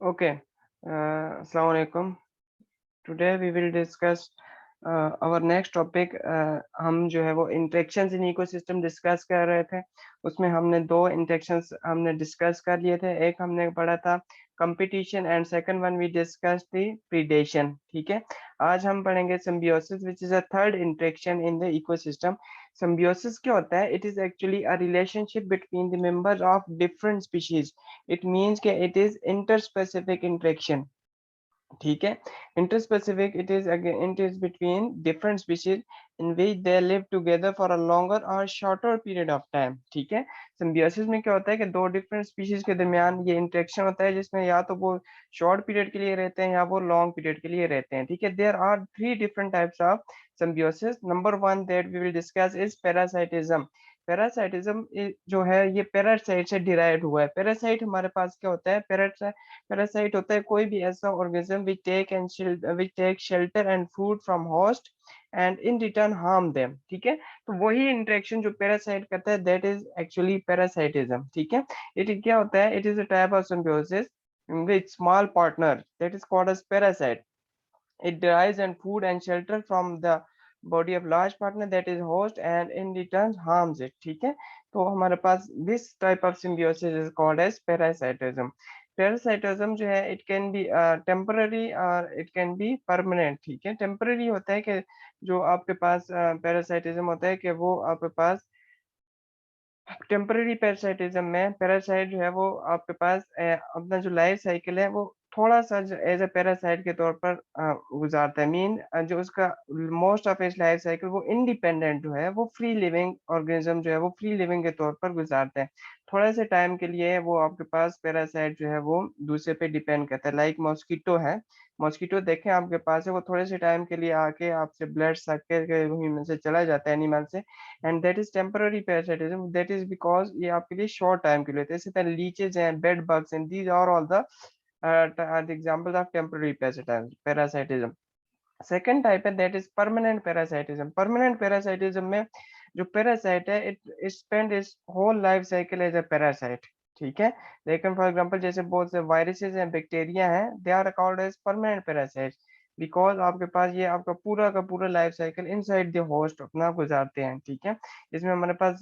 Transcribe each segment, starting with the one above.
Okay. Assalamu alaikum. Today we will discuss our next topic. हम जो है वो इंटरेक्शंस इन इकोसिस्टम डिस्कस कर रहे थे। उसमें हमने दो इंटरेक्शंस हमने डिस्कस कर लिए थे। एक हमने पढ़ा था competition and second one we discuss the predation. ठीक है, आज हम पढ़ेंगे symbiosis which is a third interaction in the ecosystem. Symbiosis क्या होता है? It is actually a relationship between the members of different species. It means के it is interspecific interaction. ठीक है, interspecific it is again it is between different species in which they live together for a longer or shorter period of time। ठीक है, symbiosis में क्या होता है कि दो डिफरेंट स्पीशीज के दरमियान ये इंटरेक्शन होता है जिसमें या तो वो शॉर्ट पीरियड के लिए रहते हैं या वो लॉन्ग पीरियड के लिए रहते हैं। ठीक है, there are three different types of symbiosis. Number one that we will discuss is parasitism. Parasitism जो है ये पैरासाइट से डिराइव हुआ है। पैरासाइट हमारे पास क्या होता है? पैरासाइट होता है कोई भी ऐसा organism which take shelter and food from host and in return harm them। ठीक है, तो वही इंटरेक्शन जो पैरासाइट करता है दैट इज एक्चुअली पैरासाइटिज्म। ठीक है, इट क्या होता है? It is a type of symbiosis with small partner that is called as parasite। It derives and food and shelter from the body of large partner that is host and in return harms it। ठीक है, तो हमारे पास this type of symbiosis is called as parasitism। Parasitism जो है it can be temporary और it can be permanent. ठीक है, temporary होता है कि जो आपके पास पैरासाइटिज्म होता है कि वो आपके पास टेम्पररी पैरासाइटिज्म में पैरासाइट जो है वो आपके पास अपना जो लाइफ साइकिल है वो थोड़ा सा एज अ पैरासाइट के तौर पर गुजारता है। मीन जो उसका most of its life cycle वो इंडिपेंडेंट जो है वो फ्री लिविंग ऑर्गेनिज्म जो है वो फ्री लिविंग के तौर पर गुजारते हैं। थोड़े से टाइम के लिए वो आपके पास पैरासाइट जो है वो दूसरे पे डिपेंड करता है। लाइक मॉस्किटो है, मॉस्किटो देखें आपके पास है, वो थोड़े से टाइम के लिए आके आपसे ब्लड सक के ह्यूमन से चला जाता है एनिमल से, and that is temporary parasitism. That is because ये आपके लिए शॉर्ट टाइम के लिए होते हैं। इसी तरह लीचेज हैं, bed bugs and these are all the examples of temporary parasitism. Second type है that is permanent parasitism. Permanent parasitism में जो पैरासाइट है it spend its whole life cycle as a parasite. ठीक है, लेकिन फॉर एग्जांपल जैसे बहुत से वायरसेस हैं, बैक्टीरिया हैं, they are called as permanent parasite because आपके पास ये आपका पूरा का पूरा life cycle inside the host अपना गुजारते हैं। ठीक है, इसमें हमारे पास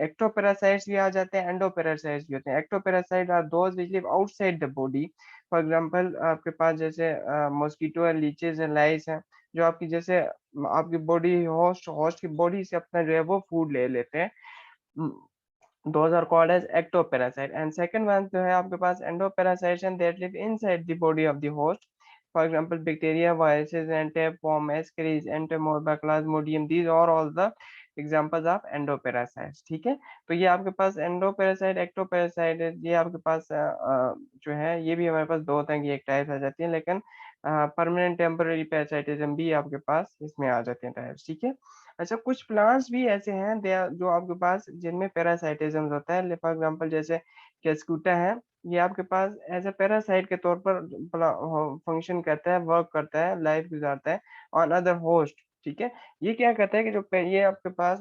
एक्टोपैरासाइट्स भी आ जाते हैं, एंडोपैरासाइट्स भी होते हैं। Ectoparasite are those which live outside the body. For example आपके पास जैसे मॉस्किटो है, लीचेस है, लाइस है, जो आपकी जैसे आपकी बॉडी होस्ट होस्ट की बॉडी से अपना जो है वो फूड ले लेते हैं। Those are called as ectoparasite। And second one जो है आपके पास endoparasites and that live inside the body of the host। For example, bacteria, viruses, and tapeworm, ascaris, entomoeba, plasmodium, these are all the examples of endoparasites. ठीक है, तो ये आपके पास endoparasite ectoparasite ये आपके पास जो है ये भी हमारे पास दो तरह की एक टाइप आ जाती है, लेकिन परमानेंट टेम्पररी पैरासाइटिज्म भी आपके पास इसमें आ जाते हैं टाइप्स। ठीक है, अच्छा कुछ प्लांट्स भी ऐसे हैं जो आपके पास जिनमें पैरासाइटिज्म होता है। फॉर एग्जांपल जैसे केस्कुटा है, ये आपके पास एज अ पैरासाइट के तौर पर फंक्शन करता है, वर्क करता है, लाइफ गुजारता है ऑन अदर होस्ट। ठीक है, ये क्या करता है कि ये आपके पास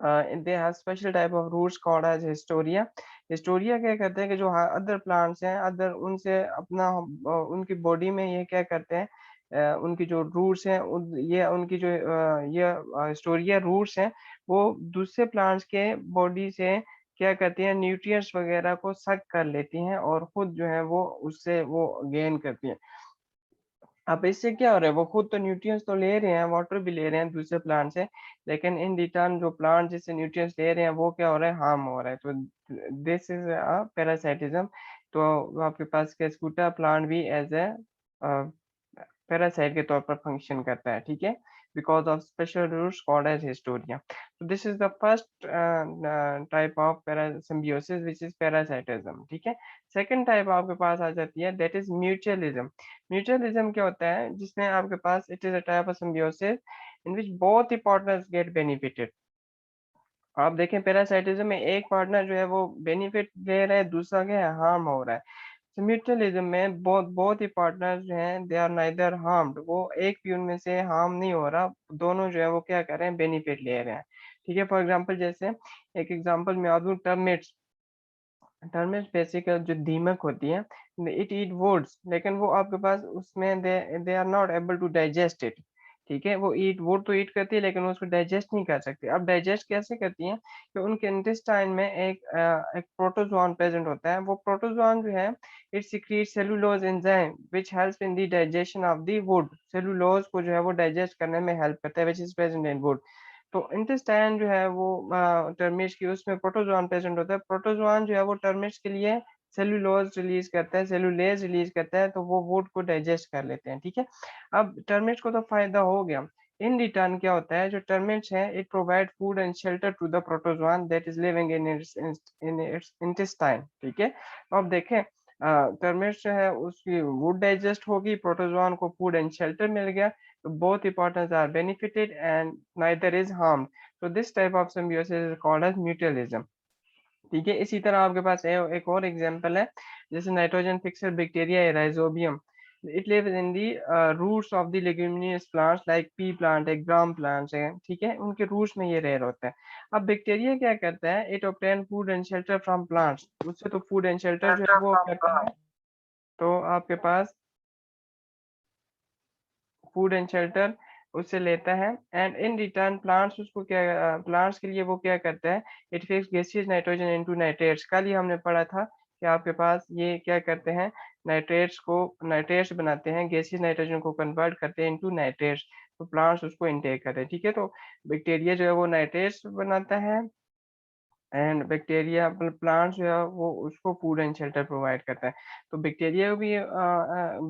they have special type of roots called as haustoria. Haustoria क्या करते हैं कि जो अदर प्लांट्स हैं अदर उनसे अपना उनकी बॉडी में ये क्या करते हैं उनकी जो रूट्स हैं ये उनकी जो ये हिस्टोरिया रूट्स हैं वो दूसरे प्लांट्स के बॉडी से क्या करती हैं, न्यूट्रिएंट्स वगैरह को सक कर लेती हैं और खुद जो है वो उससे वो गेन करती हैं। अब इससे क्या हो रहा है, वो खुद तो न्यूट्रिएंट्स तो ले रहे हैं, वाटर भी ले रहे हैं दूसरे प्लांट से, लेकिन इन रिटर्न जो प्लांट जिससे न्यूट्रिएंट्स ले रहे हैं वो क्या हो रहा है, हार्म हो रहा है। तो दिस इज अ पैरासाइटिज्म। तो आपके पास केस्कुटा प्लांट भी एज ए पैरासाइट के तौर पर फंक्शन करता है। ठीक है, because of special roots called as haustoria. तो this is the first type of symbiosis which is parasitism. ठीक है, सेकंड टाइप आपके पास आ जाती है दैट इज म्यूचुअलिज्म। म्यूचुअलिज्म क्या होता है जिसमें आपके पास it is a type of symbiosis in which both the partners get benefited. आप देखें पैरासाइटिज्म में एक पार्टनर जो है वो बेनिफिट ले रहा है, दूसरा क्या है, हार्म हो रहा है। तो म्यूचुअलिज्म में बहुत ही पार्टनर्स जो हैं दे आर नाइदर हार्म्ड, वो एक भी उनमें से हार्म नहीं हो रहा, दोनों जो है वो क्या कर रहे हैं, बेनिफिट ले रहे हैं। ठीक है, फॉर एग्जांपल जैसे एक एग्जांपल मैं आप दूं, टर्मिट्स। टर्मिट्स बेसिक जो दीमक होती है, इट ईट वुड्स, लेकिन वो आपके पास उसमें they are not able to digest it. ठीक है, वो ईट वुड तो ईट करती है लेकिन वो उसको डाइजेस्ट नहीं कर सकती। अब डाइजेस्ट कैसे करती हैं कि उनके इंटेस्टाइन में एक प्रोटोजोआन प्रेजेंट होता है। वो प्रोटोजोआन जो है it secrete cellulose enzyme which helps in the digestion of the wood. Cellulose को जो है वो डाइजेस्ट करने में हेल्प करता है which is present in would. तो इंटेस्टाइन जो है वो टर्मिट्स की उसमें प्रोटोजोआन प्रेजेंट होता है। प्रोटोजोआन जो है वो टर्मिट्स के लिए सेलुलोज रिलीज करता है, सेलुलेज रिलीज करता है, तो वो वुड को डाइजेस्ट कर लेते हैं। ठीक है, अब टर्मिट्स को तो फायदा हो गया। इन रिटर्न क्या होता है, जो टर्मिट्स है it provide food and shelter to the protozoan that is living in its intestine. ठीक है, तो अब देखें टर्मिट्स जो है उसकी वुड डाइजेस्ट होगी, प्रोटोजोआन को फूड एंड शेल्टर मिल गया, तो both the partners are benefited and neither is harmed. So this type of symbiosis is called as mutualism. ठीक है, इसी तरह आपके पास एक और एग्जांपल है, जैसे नाइट्रोजन फिक्सर बैक्टीरिया है rhizobium. It lives in the roots of the leguminous plants like pea plant है, ग्राम प्लांट्स है। ठीक है, उनके रूट्स में ये रेयर होता है। अब बैक्टीरिया क्या करता है, it obtain food and shelter from plants, उससे तो फूड एंड शेल्टर जो है वो करता है। तो आपके पास फूड एंड शेल्टर उससे लेता है, एंड इन रिटर्न प्लांट्स उसको क्या प्लांट्स के लिए वो क्या करता है, it fix gases nitrogen into nitrates. कल ही हमने पढ़ा था कि आपके पास ये क्या करते हैं, नाइट्रेट्स को नाइट्रेट्स बनाते हैं, गैसेज नाइट्रोजन को कन्वर्ट करते हैं इनटू नाइट्रेट्स, तो प्लांट्स उसको इनटेक करते हैं। ठीक है, तो बैक्टीरिया जो है वो नाइट्रेट्स बनाता है, एंड बैक्टीरिया प्लांट जो है वो उसको फूड एंड शेल्टर प्रोवाइड करता है। तो बैक्टीरिया को भी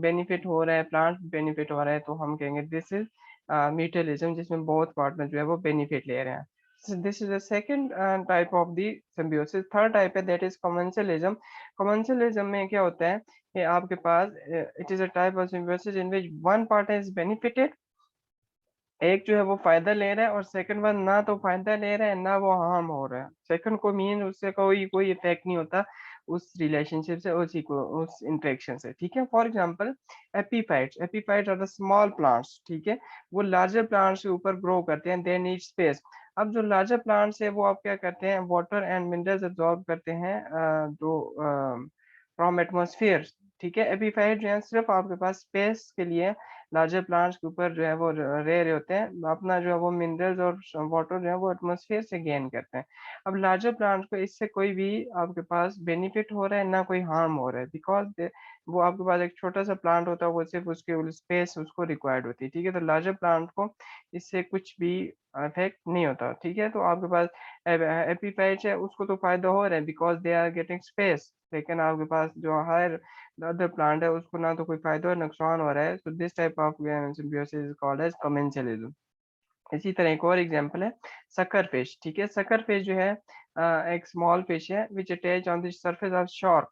बेनिफिट हो रहा है, प्लांट बेनिफिट हो रहा है, तो हम कहेंगे दिस इज म्यूचुअलिज्म, जिसमें बहुत पार्टनर जो है वो बेनिफिट ले रहे हैं। So this is the second type of the symbiosis. Third type है that is commensalism. Commensalism में क्या होता है कि आपके पास it is a type of symbiosis in which one partner is benefited, एक जो है वो फायदा ले रहा है, और सेकंड वन ना तो फायदा ले रहा है ना वो हार्म हो रहा है। सेकंड को मीन उससे कोई कोई इफेक्ट नहीं होता उस रिलेशनशिप से, उसी को उस इंटरेक्शन से। ठीक है, for example epiphytes, epiphytes are the small plants. ठीक है, वो लार्जर प्लांट्स के ऊपर ग्रो करते हैं, दे नीड स्पेस। अब जो लार्जर प्लांट्स है वो आप क्या करते हैं, वाटर एंड मिनरल्स एब्जॉर्ब करते हैं जो फ्रॉम एटमोसफियर। ठीक है, एपीफाइट जो है सिर्फ आपके पास स्पेस के लिए लार्जर प्लांट्स के ऊपर जो है वो रह रहे होते हैं, अपना जो है वो मिनरल्स और वाटर जो है वो एटमोसफियर से गेन करते हैं। अब लार्जर प्लांट्स को इससे कोई भी आपके पास बेनिफिट हो रहा है ना कोई हार्म हो रहा है, बिकॉज वो आपके पास एक छोटा सा प्लांट होता है, वो सिर्फ उसके स्पेस उसको रिक्वायर्ड होती है। ठीक है, तो लार्जर प्लांट को इससे कुछ भी इफेक्ट नहीं होता। ठीक है, तो आपके पास एपीफाइट्स है उसको तो फायदा हो रहा है because they are getting space, लेकिन आपके पास जो हायर अदर प्लांट है उसको ना तो कोई फायदा और नुकसान हो रहा है। So this type of symbiosis is called as commensalism. इसी तरह एक और एग्जांपल है सकर फिश। ठीक है, सकर फिश जो है एक स्मॉल फिश है which attach on the surface of shark.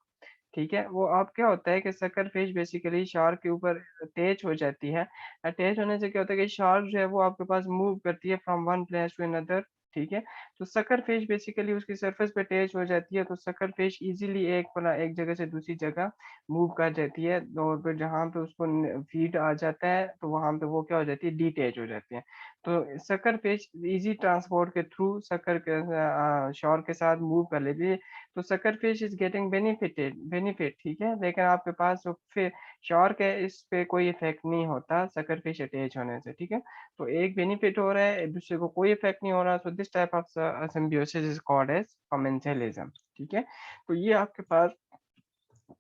ठीक है, वो आप क्या होता है कि सकर फिश बेसिकली शार्क के ऊपर अटैच हो जाती है। अटैच होने से क्या होता है कि शार्क जो है वो आपके पास मूव करती है from one place to another. ठीक है, तो सकर फिश बेसिकली उसकी सरफेस पे अटैच हो जाती है, तो सकर फिश इजीली एक जगह से दूसरी जगह मूव कर जाती है, और फिर जहाँ पे उसको फीड आ जाता है तो वहां पे वो क्या हो जाती है, डीटैच हो जाती है। तो सकर फिश इजी ट्रांसपोर्ट के थ्रू सकर के शॉर के साथ मूव कर लेती है, तो sucker fish is getting benefit. ठीक है, लेकिन आपके पास जो फिर शार्क है इस पे कोई इफेक्ट नहीं होता सकर फिश अटैच होने से। ठीक है, तो एक बेनिफिट हो रहा है, एक दूसरे को कोई इफेक्ट नहीं हो रहा। So this type of symbiosis is called as commensalism. ठीक है, तो ये आपके पास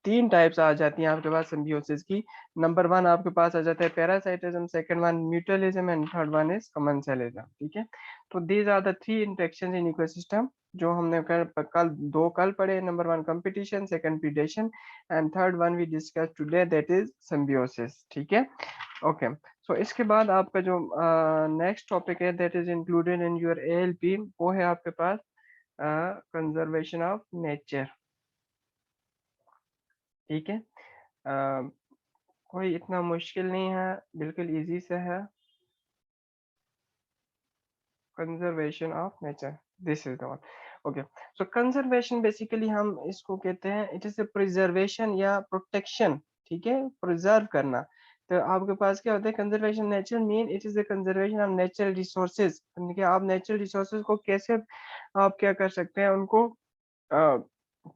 तीन टाइप्स आ जाती हैं आपके पास सिम्बियोसिस की। नंबर वन आपके पास आ जाता है parasitism, second one mutualism, and third one is commensalism. ठीक है, तो these are the three interactions in ecosystem जो हमने कल पढ़े। Number one competition, second predation, and third one we discuss today that is symbiosis. ठीक है, ओके। सो इसके बाद आपका जो नेक्स्ट टॉपिक है that is included in your ALP, वो है आपके पास कंजर्वेशन ऑफ नेचर। ठीक है, अ, कोई इतना मुश्किल नहीं है, बिल्कुल इजी से है। Conservation of nature, this is the one. Okay, so conservation basically हम इसको कहते हैं इट इज ए प्रिजर्वेशन या प्रोटेक्शन। ठीक है, प्रिजर्व करना। तो आपके पास क्या होता है, conservation nature mean it is a conservation of natural resources. आप नेचुरल रिसोर्सेज को कैसे आप क्या कर सकते हैं, उनको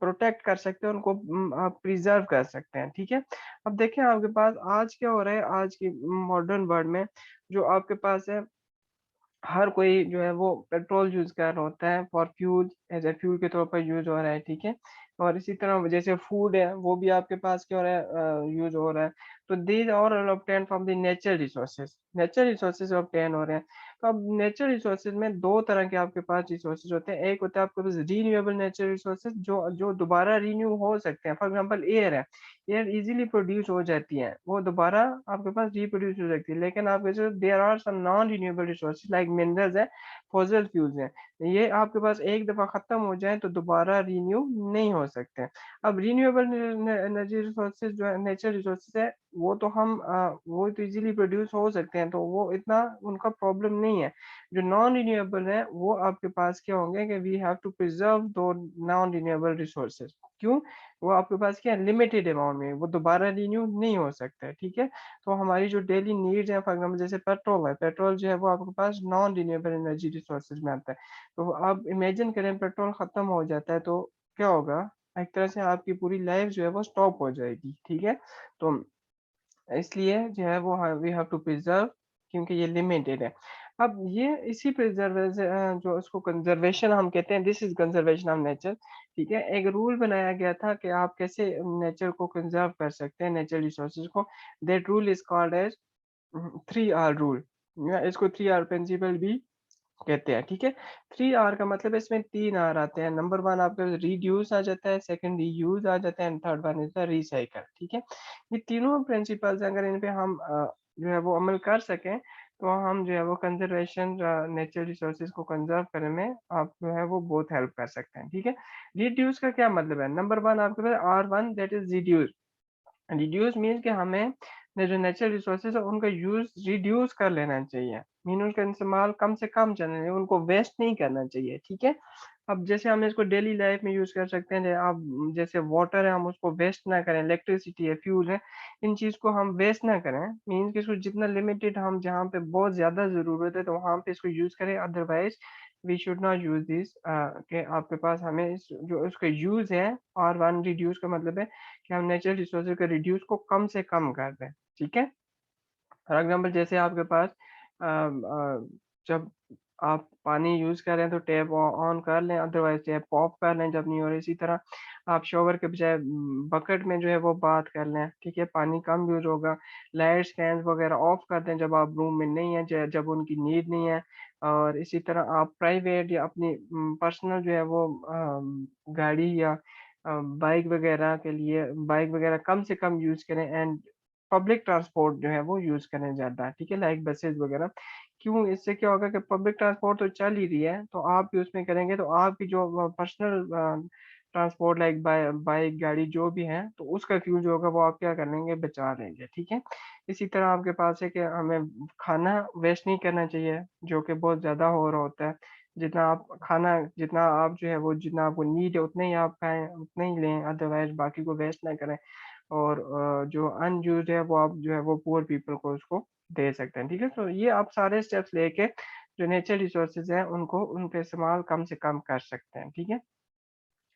प्रोटेक्ट कर सकते हैं, उनको आप प्रिजर्व कर सकते हैं, ठीक है। अब देखें आपके पास आज क्या हो रहा है, आज की मॉडर्न वर्ल्ड में जो आपके पास है, हर कोई जो है वो पेट्रोल यूज़ कर रहा होता है for fuel, as a fuel के तौर पर यूज़ हो रहा है, ठीक है। और इसी तरह जैसे फूड है, वो भी आपके पास क्या हो रहा है, यूज़ हो रहा है। तो these are all obtained from the natural resources, natural resources obtain हो रहे हैं। तो अब नेचुरल रिसोर्सेज़ में 2 तरह के आपके पास रिसोर्सेज़ होते हैं। एक होता है आपके पास रिन्यूएबल नेचुरल रिसोर्सेज़, जो जो दोबारा रिन्यू हो सकते हैं। फॉर एग्ज़ाम्पल एयर है, एयर इज़िली प्रोड्यूस हो जाती है, वो दोबारा आपके पास रिप्रोड्यूस हो सकती है। लेकिन आपके जो there are some non renewable resources like minerals हैं, फॉसिल फ्यूल्स हैं। ये आपके पास एक दफ़ा खत्म हो जाएँ तो दोबारा रिन्यू नहीं हो सकते। अब रिन्यूएबल एनर्जी रिसोर्सेज़ जो है, नेचुरल रिसोर्सेज़ है, वो तो हम वो तो इज़िली प्रोड्यूस हो सकते हैं, तो वो इतना उनका प्रॉब्लम नहीं है। जो नॉन रिन्यूएबल है, वो आपके पास क्या होंगे कि वी हैव टू प्रिज़र्व दो नॉन रिन्यूएबल रिसोर्सेज़। क्यों? वो आपके पास क्या है, लिमिटेड अमाउंट में, वो दोबारा रिन्यू नहीं हो सकते, ठीक है? तो हमारी जो डेली नीड्स हैं, फॉर एग्ज़ाम्पल जैसे पेट्रोल है, पेट्रोल जो है वो आपके पास नॉन रिन्यूएबल एनर्जी रिसोर्सेज़ में आता है। तो आप इमेजिन करें पेट्रोल खत्म हो जाता है तो क्या होगा? एक तरह से आपकी पूरी लाइफ़ जो है वो स्टॉप हो जाएगी, ठीक है? तो इसलिए जो है वो वी हैव टू प्रिज़र्व, क्योंकि ये लिमिटेड है। अब ये इसी जो उसको कंज़र्वेशन हम कहते हैं, this is conservation of nature, ठीक है? एक रूल बनाया गया था कि आप कैसे नेचर को कंज़र्व कर सकते हैं, नेचुरल रिसोर्सेज़ को। That rule is called as 3 R rule, या इसको 3 आर प्रिंसिपल भी कहते हैं, ठीक है? 3 आर का मतलब है इसमें 3 आर आते हैं। नंबर 1 आपका रिड्यूस आ जाता है, सेकंड रीयूज़ आ जाता है and third one is the recycle, ठीक है? ये तीनों प्रिंसिपल्स अगर इन पे हम जो है वो अमल कर सकें, तो हम जो है वो कंज़र्वेशन नेचुरल रिसोर्सेज़ को कंज़र्व करने में आप जो है वो बहुत हेल्प कर सकते हैं, ठीक है? रिड्यूस का क्या मतलब है? नंबर 1 आपके पास R1 that is reduce. Reduce means कि हमें जो नेचुरल रिसोर्सेज है उनका यूज़ रिड्यूस कर लेना चाहिए। मीन उनका इस्तेमाल कम से कम करना चाहिए, उनको वेस्ट नहीं करना चाहिए, ठीक है? अब जैसे हम इसको डेली लाइफ में यूज़ कर सकते हैं, आप जैसे वाटर है हम उसको वेस्ट ना करें, इलेक्ट्रिसिटी है, फ्यूल है, इन चीज़ को हम वेस्ट ना करें। मीन्स कि इसको जितना लिमिटेड हम जहाँ पे बहुत ज़्यादा ज़रूरत है तो वहाँ पे इसको यूज़ करें, otherwise we should not use this कि आपके पास हमें इस जो उसका यूज़ है, R1 रिड्यूस का मतलब है कि हम नेचुरल रिसोर्सेज़ के रिड्यूस को कम से कम कर दें, ठीक है? फॉर एग्ज़ाम्पल जैसे आपके पास जब आप पानी यूज़ कर रहे हैं तो टैप ऑन कर लें, अदरवाइज़ टैप ऑफ कर लें जब नहीं हो रही। इसी तरह आप शॉवर के बजाय बकेट में जो है वो बाथ कर लें, ठीक है? पानी कम यूज़ होगा। लाइट्स, फैन्स वगैरह ऑफ कर दें जब आप रूम में नहीं हैं, ज जब उनकी नीड नहीं है। और इसी तरह आप प्राइवेट या अपनी पर्सनल जो है वो गाड़ी या बाइक वगैरह कम से कम यूज़ करें एंड पब्लिक ट्रांसपोर्ट जो है वो यूज़ करें ज़्यादा, ठीक है? लाइक बसेज़ वगैरह। क्यों? इससे क्या होगा कि पब्लिक ट्रांसपोर्ट तो चल ही रही है, तो आप भी उसमें करेंगे तो आपकी जो पर्सनल ट्रांसपोर्ट लाइक बाइक, गाड़ी जो भी है, तो उसका फ्यूल जो होगा वो आप क्या कर लेंगे, बचा लेंगे, ठीक है? इसी तरह आपके पास है कि हमें खाना वेस्ट नहीं करना चाहिए, जो कि बहुत ज़्यादा हो रहा होता है। जितना आप जो है वो जितना आपको नीड है उतना ही आप खाएँ, उतना ही लें, अदरवाइज़ बाकी को वेस्ट ना करें। और जो अनयूज़्ड है वो आप जो है वो पुअर पीपल को उसको दे सकते हैं, ठीक है? तो ये आप सारे स्टेप्स लेके जो नेचुरल रिसोर्सेज़ हैं उनको उनका इस्तेमाल कम से कम कर सकते हैं, ठीक है?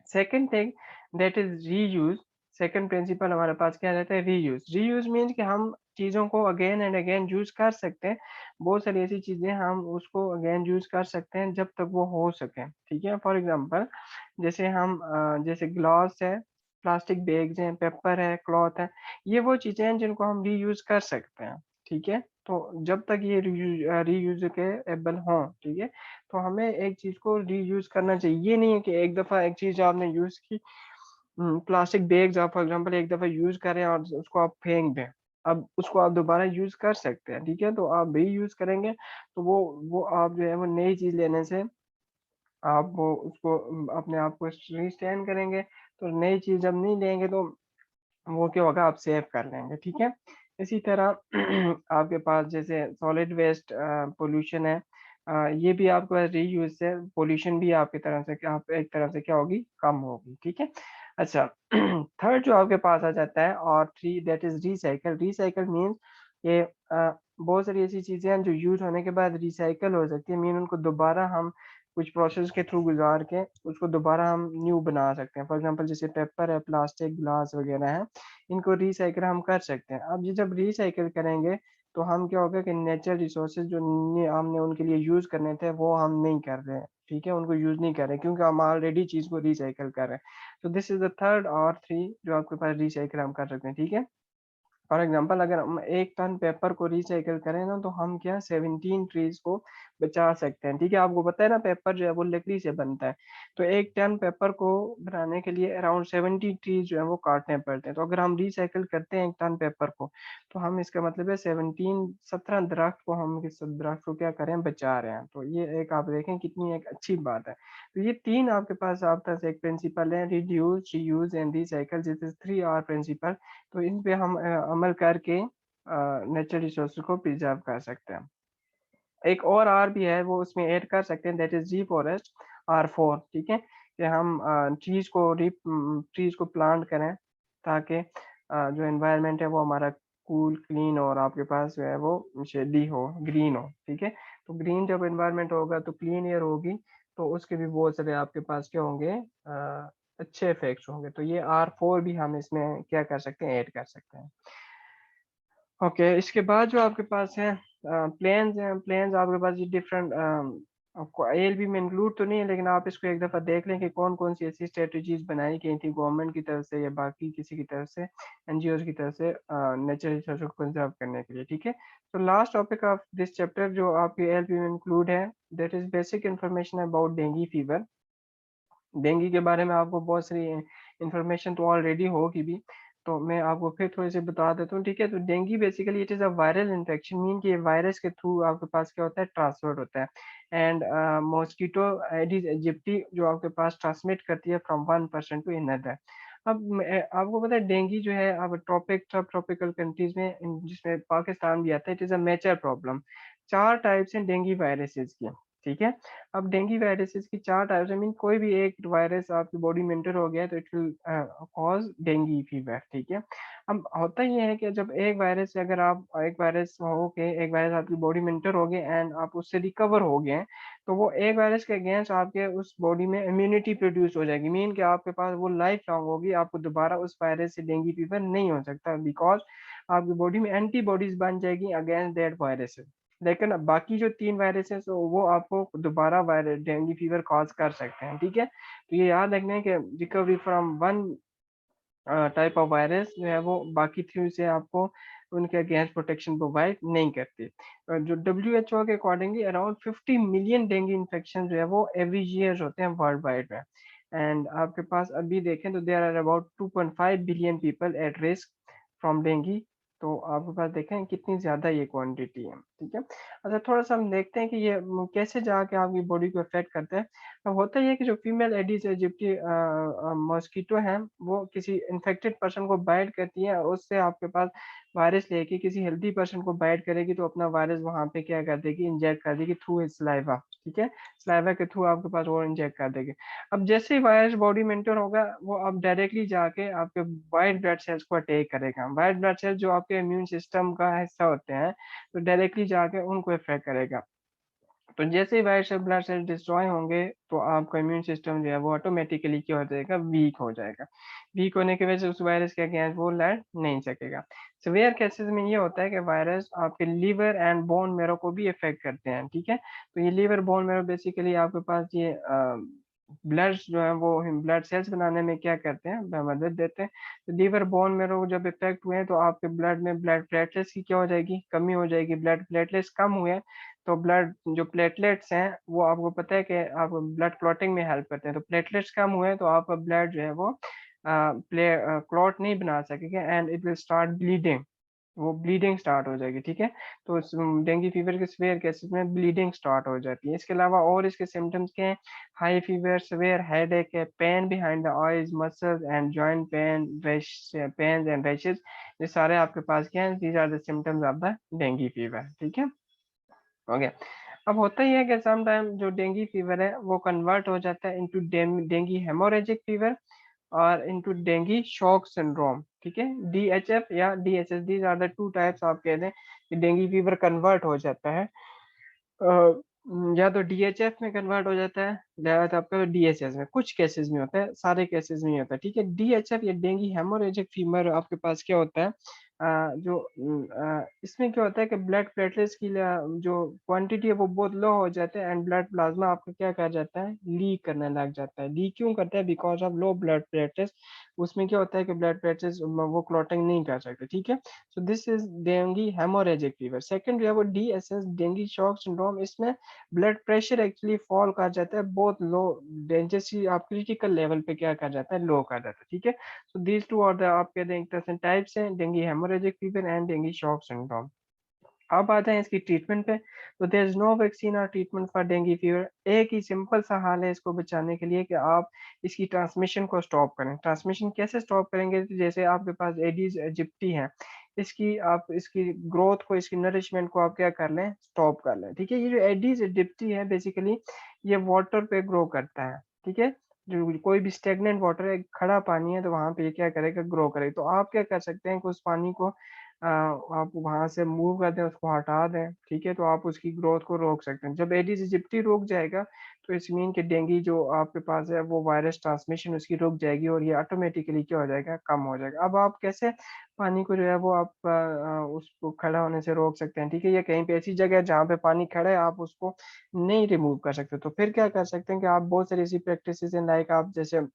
Second thing that is reuse, second principle हमारे पास क्या रहता है, रीयूज़। रीयूज़ मीन्स कि हम चीज़ों को अगेन एंड अगेन यूज़ कर सकते हैं। बहुत सारी ऐसी चीज़ें हम उसको अगेन यूज़ कर सकते हैं जब तक वो हो सके, ठीक है? फॉर एग्ज़ाम्पल जैसे जैसे ग्लास है, प्लास्टिक बैग्स हैं, पेपर है, क्लॉथ है, ये वो चीज़ें हैं जिनको हम रीयूज़ कर सकते हैं, ठीक है? तो जब तक ये रीयूज़ के एबल हों, ठीक है? तो हमें एक चीज़ को रीयूज़ करना चाहिए। ये नहीं है कि एक दफ़ा एक चीज़ आपने यूज़ की, प्लास्टिक बैग्स आप फॉर एग्ज़ाम्पल एक दफ़ा यूज़ करें और उसको आप फेंक दें। अब उसको आप दोबारा यूज़ कर सकते हैं, ठीक है? तो आप रीयूज़ करेंगे तो वो आप जो है वो नई चीज़ लेने से आप वो उसको अपने आप को रिस्टेन करेंगे, तो नई चीज़ जब नहीं लेंगे तो वो क्या होगा, आप सेव कर लेंगे, ठीक है? इसी तरह आपके पास जैसे सॉलिड वेस्ट पॉल्यूशन है, ये भी आपका रीयूज़ से पॉल्यूशन भी आपकी तरफ से क्या आप एक तरफ से क्या होगी, कम होगी, ठीक है? अच्छा थर्ड जो आपके पास आ जाता है और three that is recycle. Recycle means ये बहुत सारी ऐसी चीज़ें हैं जो यूज़ होने के बाद रिसाइकिल हो सकती है, मीन उनको दोबारा हम कुछ प्रोसेस के थ्रू गुजार के उसको दोबारा हम न्यू बना सकते हैं। फॉर एग्जांपल जैसे पेपर है, प्लास्टिक, ग्लास वगैरह है, इनको रिसाइकिल हम कर सकते हैं। अब ये जब रिसाइकिल करेंगे तो हम क्या होगा कि नेचुरल रिसोर्सेज जो हमने उनके लिए यूज करने थे वो हम नहीं कर रहे हैं, ठीक है, उनको यूज नहीं कर रहे क्योंकि हम ऑलरेडी चीज को रिसाइकिल कर रहे हैं। तो दिस इज द थर्ड और थ्री जो आपके पास रिसाइकिल हम कर सकते हैं, ठीक है। फॉर एग्जाम्पल अगर हम 1 टन पेपर को रिसाइकिल करें ना तो हम क्या 17 ट्रीज को बचा सकते हैं, ठीक है। आपको पता है ना पेपर जो है वो लकड़ी से बनता है, तो 1 टन पेपर को बनाने के लिए अराउंड 70 ट्रीज जो है वो काटने पड़ते हैं। तो अगर हम रिसाइकिल करते हैं 1 टन पेपर को, तो हम इसका मतलब है 17 दरख्त को हम किस दरख्त को क्या करें, बचा रहे हैं। तो ये एक आप देखें कितनी एक अच्छी बात है। तो ये तीन आपके पास एक प्रिंसिपल है, reduce, reuse and recycle, this is 3 R principle. तो इन पे हम अमल करके नेचुरल रिसोर्स को प्रिजर्व कर सकते हैं। एक और आर भी है वो उसमें ऐड कर सकते हैं, दैट इज री फॉरेस्ट, R4, ठीक है, कि हम ट्रीज को प्लांट करें ताकि जो एनवायरनमेंट है वो हमारा कूल, क्लीन और आपके पास जो है वो शेडी हो, ग्रीन हो, ठीक है। तो ग्रीन जब एनवायरनमेंट होगा तो क्लीन एयर होगी, तो उसके भी बहुत सारे आपके पास क्या होंगे, अच्छे इफेक्ट्स होंगे। तो ये R4 भी हम इसमें क्या कर सकते हैं, ऐड कर सकते हैं। ओके, इसके बाद जो आपके पास है प्लेन्स हैं। प्लेन्स आपके पास ये डिफरेंट, आपको ALB में इंक्लूड तो नहीं है, लेकिन आप इसको एक दफ़ा देख लें कि कौन कौन सी ऐसी स्ट्रेटजीज बनाई गई थी गवर्नमेंट की तरफ से या बाकी किसी की तरफ से, NGOs की तरफ से नेचुरल रिसोर्स को कंजर्व करने के लिए, ठीक है। तो last topic of this chapter जो आपके ALB में इंक्लूड है, that is basic information about dengue fever. Dengue के बारे में आपको बहुत सारी इंफॉर्मेशन तो ऑलरेडी होगी भी, तो मैं आपको फिर थोड़ी सी बता देता हूँ, ठीक है। तो dengue basically it is a viral infection, mean कि वायरस के थ्रू आपके पास क्या होता है, ट्रांसफर होता है। एंड मॉस्किटो एडिस एजिप्टी जो आपके पास ट्रांसमिट करती है from one person to another. अब आपको पता है डेंगू जो है अब ट्रॉपिक सब ट्रॉपिकल कंट्रीज में जिसमें पाकिस्तान भी आता है, it is a major problem. 4 types हैं डेंगू वायरसेस की, ठीक है। अब डेंगू वायरसेस की 4 टाइप्स, आई मीन कोई भी एक वायरस आपकी बॉडी में एंटर हो गया तो it will cause dengue fever, ठीक है। अब होता ये है कि जब एक वायरस से अगर आप एक वायरस हो के एक वायरस आपकी बॉडी में एंटर हो गए एंड आप उससे रिकवर हो गए हैं, तो वो एक वायरस के अगेंस्ट आपके उस बॉडी में इम्यूनिटी प्रोड्यूस हो जाएगी, मीन कि आपके पास वो लाइफ लॉन्ग होगी, आपको दोबारा उस वायरस से डेंगू फीवर नहीं हो सकता, बिकॉज आपकी बॉडी में एंटीबॉडीज बन जाएगी अगेंस्ट दैट वायरस। लेकिन बाकी जो 3 वायरसेस वो आपको दोबारा वायरस डेंगू फीवर कॉज कर सकते हैं, ठीक है। तो ये याद रखना है कि recovery from one type of virus जो है वो बाकी थ्री से आपको उनके अगेंस्ट प्रोटेक्शन प्रोवाइड नहीं करती। जो WHO के accordingly around 50 million dengue infection जो है वो एवरी ईयर होते हैं वर्ल्ड वाइड में। एंड आपके पास अभी देखें तो there are about 2.5 billion people at risk from dengue. तो आपके पास देखें कितनी ज्यादा ये क्वांटिटी है, ठीक है। अच्छा, थोड़ा सा हम देखते हैं कि ये कैसे जाके आपकी बॉडी को अफेक्ट करता है। अब होता ही है कि जो फीमेल एडिस इजिप्टी मॉस्किटो है वो किसी इन्फेक्टेड पर्सन को बाइट करती है और उससे आपके पास वायरस लेके किसी हेल्दी पर्सन को बाइट करेगी तो अपना वायरस वहां पे क्या कर देगी, इंजेक्ट कर देगी थ्रू हिज सलाइवा, ठीक है। सलाइवा के थ्रू आपके पास वो इंजेक्ट कर देगी। अब जैसे ही वायरस बॉडी में एंटर होगा वो अब डायरेक्टली जाके आपके वाइट ब्लड सेल्स को अटैक करेगा। वाइट ब्लड सेल्स जो आपके इम्यून सिस्टम का हिस्सा होते हैं, तो डायरेक्टली जाके उनको इफेक्ट करेगा। तो जैसे ही white cell blood cell destroy होंगे तो आपका इम्यून सिस्टम जो है वो ऑटोमेटिकली क्या हो जाएगा, वीक हो जाएगा। वीक होने की वजह से उस वायरस के अगेंस्ट वो लड़ नहीं सकेगा। सिवियर केसेस में ये होता है कि वायरस आपके लीवर एंड बोन मेरो को भी इफेक्ट करते हैं, ठीक है। तो ये लीवर बोन मेरो बेसिकली आपके पास ये ब्लड जो है वो ब्लड सेल्स बनाने में क्या करते हैं, मदद देते हैं। तो लीवर बोन मेरो जब इफेक्ट हुए तो आपके ब्लड में ब्लड प्लेटलेट्स की क्या हो जाएगी, कमी हो जाएगी। ब्लड प्लेटलेट्स कम हुए तो ब्लड जो प्लेटलेट्स हैं वो आपको पता है कि आप ब्लड क्लॉटिंग में हेल्प करते हैं। तो प्लेटलेट्स कम हुए तो आपका ब्लड जो है वो क्लॉट नहीं बना सकेगा and it will start bleeding, वो ब्लीडिंग स्टार्ट हो जाएगी, ठीक है। तो डेंगू फीवर के सीवियर केसेस में ब्लीडिंग स्टार्ट हो जाती है। इसके अलावा और इसके सिम्टम्स क्या हैं, हाई फीवर, सीवियर हेडेक है, pain behind the eyes, muscles and joint pain, pain and rashes, ये सारे आपके पास क्या हैं, these are the symptoms of the dengue fever, ठीक है। ओके, अब होता ही है कि सम टाइम जो डेंगू फीवर है वो कन्वर्ट हो जाता है इनटू डेंगू हेमोरेजिक फीवर और इनटू डेंगू शॉक सिंड्रोम, ठीक है। DHF या DHS, these are the 2 types आप कह दें कि डेंगू फीवर कन्वर्ट हो जाता है या तो डीएचएफ में कन्वर्ट हो जाता है या तो आपका डीएचएस में, कुछ केसेस में होता है, सारे केसेस में नहीं होता, ठीक है। डीएचएफ या डेंगू हेमोरेजिक फीवर आपके पास क्या होता है, इसमें क्या होता है कि ब्लड प्लेटलेट्स की जो क्वांटिटी है वो बहुत लो हो जाते हैं, एंड ब्लड प्लाज्मा आपका क्या कर जाता है, लीक करने लग जाता है। लीक क्यों करता है, because of low blood platelets. उसमें क्या होता है कि ब्लड प्लेटलेट्स वो क्लॉटिंग नहीं कर सकते, ठीक है। So this is dengue haemorrhagic fever. Second जो है वो डीएसएस डेंगू शॉक सिंड्रोम, इसमें ब्लड प्रेशर एक्चुअली फॉल कर जाता है, बहुत लो, डेंजर सी आप क्रिटिकल लेवल पे क्या कर जाता है, लो कर जाता है, ठीक है। So these two are the आपके एक तरह से टाइप्स हैं, dengue haemorrhagic fever and dengue shock syndrome. अब आते हैं इसकी ट्रीटमेंट पे। तो देयर इज नो वैक्सीन और ट्रीटमेंट फॉर डेंगू फीवर। एक ही सिंपल सा हाल है इसको बचाने के लिए कि आप इसकी ट्रांसमिशन को स्टॉप करें। ट्रांसमिशन कैसे स्टॉप करेंगे, तो जैसे आपके पास एडीज एजिप्टी है, इसकी आप इसकी ग्रोथ को, इसकी नरिशमेंट को आप क्या कर लें, स्टॉप कर लें, ठीक है। ये जो एडीज एजिप्टी है बेसिकली ये वाटर पे ग्रो करता है, ठीक है। जो कोई भी स्टेगनेंट वाटर है, खड़ा पानी है, तो वहां पे ये क्या करेगा, ग्रो करेगा। तो आप क्या कर सकते हैं कि उस पानी को आप वहां से मूव कर दें, उसको हटा दें, ठीक है। तो आप उसकी ग्रोथ को रोक सकते हैं। जब एडिस इजिप्टी रुक जाएगा तो इस मीन के डेंगू जो आपके पास है वो वायरस ट्रांसमिशन उसकी रुक जाएगी और ये ऑटोमेटिकली क्या हो जाएगा, कम हो जाएगा। अब आप कैसे पानी को जो है वो आप उसको खड़ा होने से रोक सकते हैं, ठीक है। या कहीं पे ऐसी जगह है जहाँ पे पानी खड़ा है, आप उसको नहीं रिमूव कर सकते, तो फिर क्या कर सकते हैं कि आप बहुत सारी ऐसी प्रैक्टिसेस हैं, लाइक आप जैसे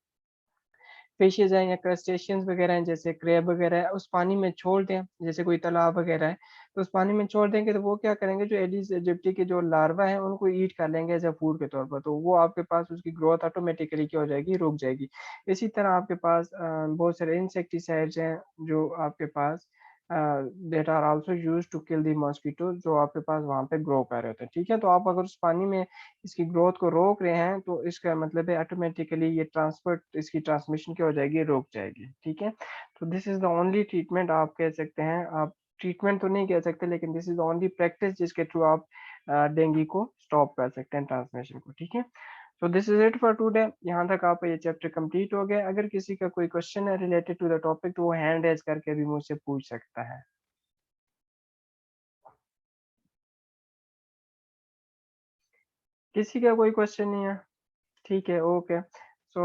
फिशेज हैं या क्रस्टेशियंस वगैरह हैं, जैसे क्रैब वगैरह है, उस पानी में छोड़ दें, जैसे कोई तालाब वगैरह है, तो उस पानी में छोड़ देंगे तो वो क्या करेंगे, जो एडिस एजिप्टी के जो लार्वा है उनको ईट कर लेंगे एज अ फूड के तौर पर, तो वो आपके पास उसकी ग्रोथ ऑटोमेटिकली क्या हो जाएगी, रुक जाएगी। इसी तरह आपके पास बहुत सारे इंसेक्टिसाइड्स हैं जो आपके पास that are also use to kill the mosquito, जो आपके पास वहां पे ग्रो कर रहे होते हैं, ठीक है। तो आप अगर उस पानी में इसकी ग्रोथ को रोक रहे हैं तो इसका मतलब है ऑटोमेटिकली ये ट्रांसफर, इसकी ट्रांसमिशन क्या हो जाएगी, रोक जाएगी, ठीक है। तो this is the only treatment आप कह सकते हैं, आप ट्रीटमेंट तो नहीं कह सकते, लेकिन this is the only practice जिसके थ्रू आप डेंगू को स्टॉप कर सकते हैं, ट्रांसमिशन को, ठीक है। तो this is it for today. यहाँ तक आपका ये चैप्टर कंप्लीट हो गया। अगर किसी का कोई क्वेश्चन है रिलेटेड टू द टॉपिक तो वो हैंड रेज करके भी मुझसे पूछ सकता है। किसी का कोई क्वेश्चन नहीं है, ठीक है, ओके। सो